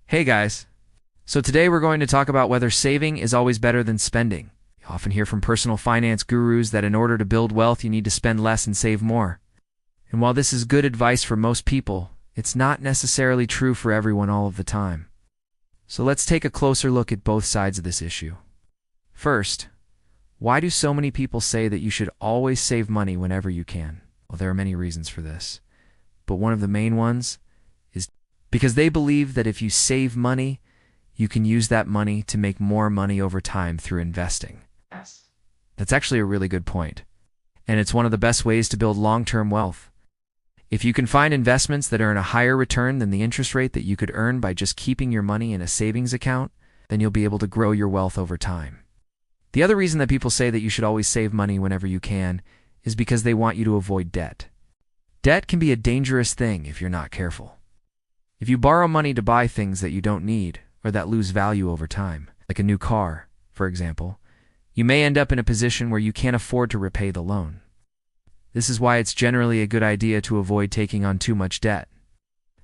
Hey guys. So today we're going to talk about whether saving is always better than spending. You often hear from personal finance gurus that in order to build wealth, you need to spend less and save more. And while this is good advice for most people, it's not necessarily true for everyone all of the time. So let's take a closer look at both sides of this issue. First, why do so many people say that you should always save money whenever you can? Well, there are many reasons for this, but one of the main ones is because they believe that if you save money, you can use that money to make more money over time through investing. Yes. That's actually a really good point, and it's one of the best ways to build long-term wealth. If you can find investments that earn a higher return than the interest rate that you could earn by just keeping your money in a savings account, then you'll be able to grow your wealth over time. The other reason that people say that you should always save money whenever you can is because they want you to avoid debt. Debt can be a dangerous thing if you're not careful. If you borrow money to buy things that you don't need or that lose value over time, like a new car, for example, you may end up in a position where you can't afford to repay the loan. This is why it's generally a good idea to avoid taking on too much debt.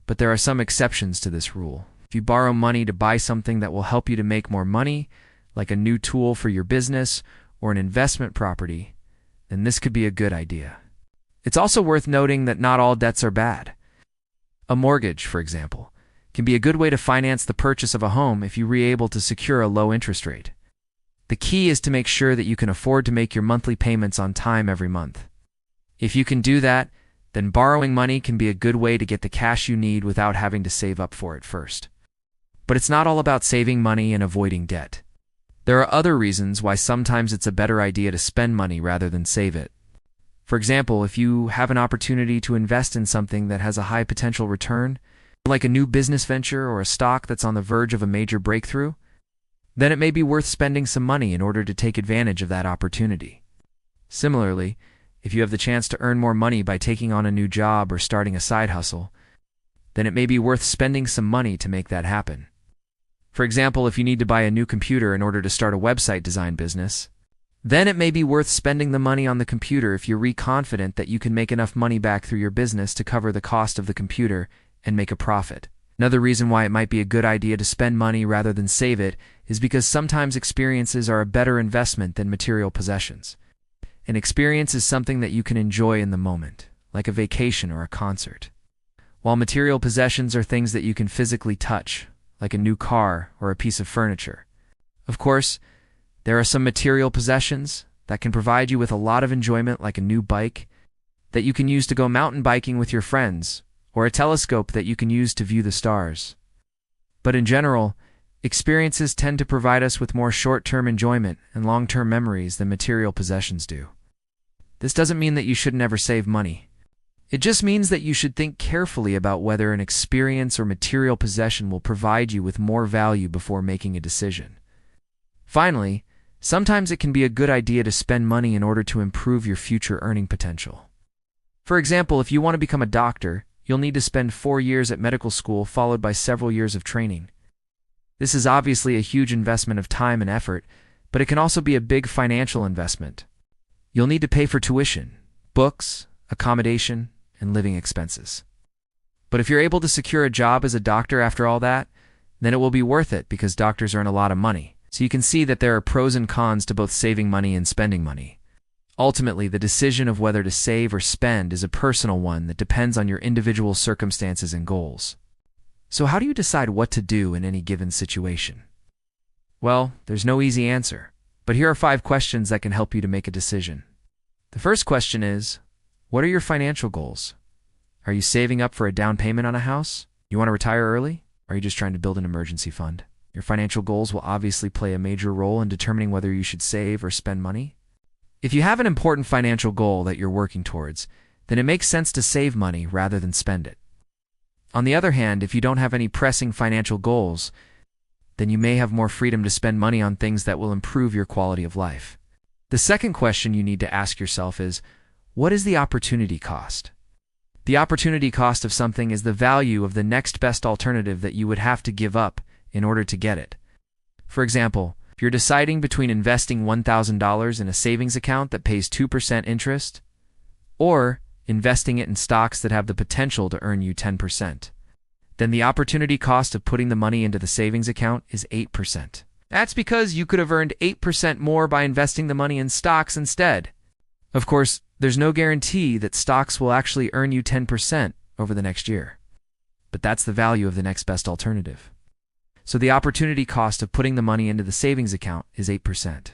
But there are some exceptions to this rule. If you borrow money to buy something that will help you to make more money, like a new tool for your business or an investment property, then this could be a good idea. It's also worth noting that not all debts are bad. A mortgage, for example, can be a good way to finance the purchase of a home if you are able to secure a low interest rate. The key is to make sure that you can afford to make your monthly payments on time every month. If you can do that, then borrowing money can be a good way to get the cash you need without having to save up for it first. But it's not all about saving money and avoiding debt. There are other reasons why sometimes it's a better idea to spend money rather than save it. For example, if you have an opportunity to invest in something that has a high potential return, like a new business venture or a stock that's on the verge of a major breakthrough, then it may be worth spending some money in order to take advantage of that opportunity. Similarly, if you have the chance to earn more money by taking on a new job or starting a side hustle, then it may be worth spending some money to make that happen. For example, if you need to buy a new computer in order to start a website design business, then it may be worth spending the money on the computer if you're confident that you can make enough money back through your business to cover the cost of the computer and make a profit. Another reason why it might be a good idea to spend money rather than save it is because sometimes experiences are a better investment than material possessions. An experience is something that you can enjoy in the moment, like a vacation or a concert, while material possessions are things that you can physically touch, like a new car or a piece of furniture. Of course, there are some material possessions that can provide you with a lot of enjoyment, like a new bike that you can use to go mountain biking with your friends, or a telescope that you can use to view the stars. But in general, experiences tend to provide us with more short-term enjoyment and long-term memories than material possessions do. This doesn't mean that you should never save money. It just means that you should think carefully about whether an experience or material possession will provide you with more value before making a decision. Finally, sometimes it can be a good idea to spend money in order to improve your future earning potential. For example, if you want to become a doctor, you'll need to spend 4 years at medical school followed by several years of training. This is obviously a huge investment of time and effort, but it can also be a big financial investment. You'll need to pay for tuition, books, accommodation, and living expenses. But if you're able to secure a job as a doctor after all that, then it will be worth it because doctors earn a lot of money. So you can see that there are pros and cons to both saving money and spending money. Ultimately, the decision of whether to save or spend is a personal one that depends on your individual circumstances and goals. So how do you decide what to do in any given situation? Well, there's no easy answer, but here are 5 questions that can help you to make a decision. The first question is, what are your financial goals? Are you saving up for a down payment on a house? You want to retire early? Or are you just trying to build an emergency fund? Your financial goals will obviously play a major role in determining whether you should save or spend money. If you have an important financial goal that you're working towards, then it makes sense to save money rather than spend it. On the other hand, if you don't have any pressing financial goals, then you may have more freedom to spend money on things that will improve your quality of life. The second question you need to ask yourself is, what is the opportunity cost? The opportunity cost of something is the value of the next best alternative that you would have to give up in order to get it. For example, if you're deciding between investing $1,000 in a savings account that pays 2% interest, or investing it in stocks that have the potential to earn you 10%, then the opportunity cost of putting the money into the savings account is 8%. That's because you could have earned 8% more by investing the money in stocks instead. Of course, there's no guarantee that stocks will actually earn you 10% over the next year. But that's the value of the next best alternative. So the opportunity cost of putting the money into the savings account is 8%.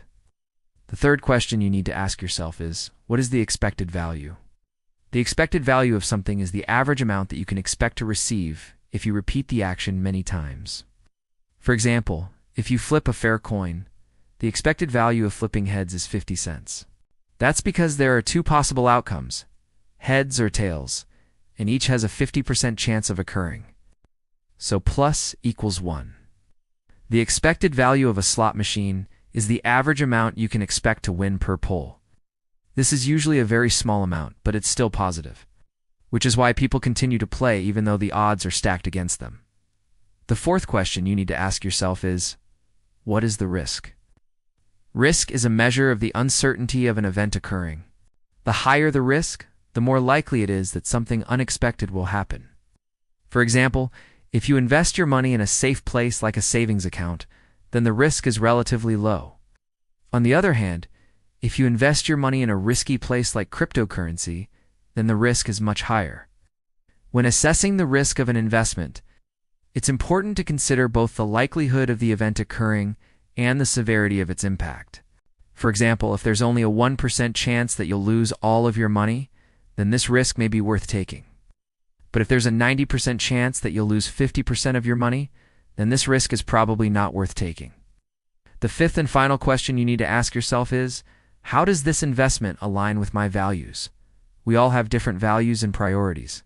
The third question you need to ask yourself is, what is the expected value? The expected value of something is the average amount that you can expect to receive if you repeat the action many times. For example, if you flip a fair coin, the expected value of flipping heads is 50 cents. That's because there are two possible outcomes, heads or tails, and each has a 50% chance of occurring. So plus equals 1. The expected value of a slot machine is the average amount you can expect to win per pull. This is usually a very small amount, but it's still positive, which is why people continue to play even though the odds are stacked against them. The fourth question you need to ask yourself is, what is the risk? Risk is a measure of the uncertainty of an event occurring. The higher the risk, the more likely it is that something unexpected will happen. For example, if you invest your money in a safe place like a savings account, then the risk is relatively low. On the other hand, if you invest your money in a risky place like cryptocurrency, then the risk is much higher. When assessing the risk of an investment, it's important to consider both the likelihood of the event occurring and the severity of its impact. For example, if there's only a 1% chance that you'll lose all of your money, then this risk may be worth taking. But if there's a 90% chance that you'll lose 50% of your money, then this risk is probably not worth taking. The fifth and final question you need to ask yourself is, how does this investment align with my values? We all have different values and priorities.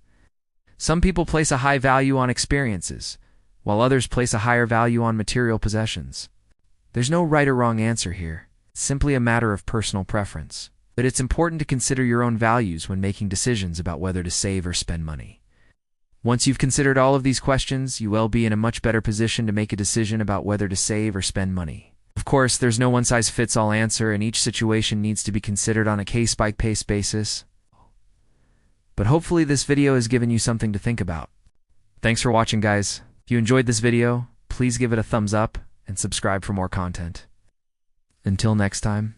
Some people place a high value on experiences, while others place a higher value on material possessions. There's no right or wrong answer here. It's simply a matter of personal preference. But it's important to consider your own values when making decisions about whether to save or spend money. Once you've considered all of these questions, you will be in a much better position to make a decision about whether to save or spend money. Of course, there's no one-size-fits-all answer, and each situation needs to be considered on a case-by-case basis. But hopefully this video has given you something to think about. Thanks for watching, guys. If you enjoyed this video, please give it a thumbs up and subscribe for more content. Until next time.